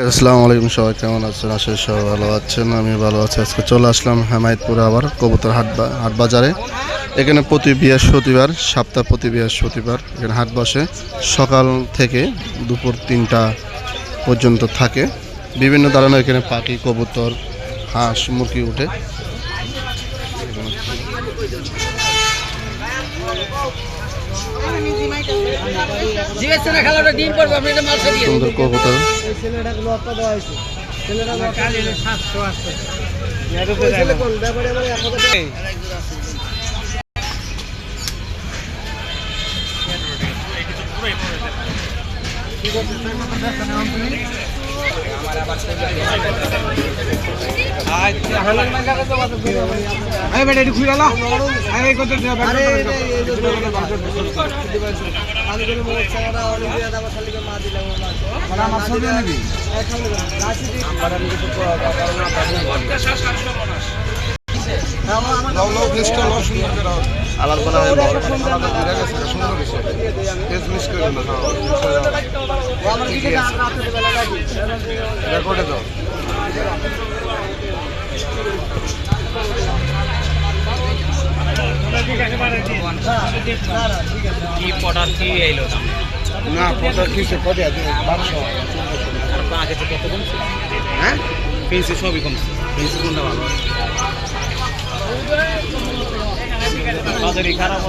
আসসালামু আলাইকুম, সবাই কেমন আছেন? আশা করি সবাই ভালো আছেন। আমি ভালো আছি। আজকে চলে আসলাম হেমায়েতপুরে আবার কবুতর হাট বাজারে। এখানে প্রতি বৃহস্পতিবার, সপ্তাহ প্রতি বৃহস্পতিবার এখানে হাট বসে। সকাল থেকে দুপুর 3টা পর্যন্ত থাকে। বিভিন্ন ধরনের এখানে পাখি, কবুতর, হাঁস, মুরগি উঠে। সুন্দর কবুতর। আলাল করা হয় রেকর্ডে দাও। কি পটার কি এলো না পটার কিসে পটে আছে 1200 আর আগে তো কত কমছে? হ্যাঁ পেন্সি সবই কমছে। পেন্সি কোনটা ভালো? বাজারে খারাপ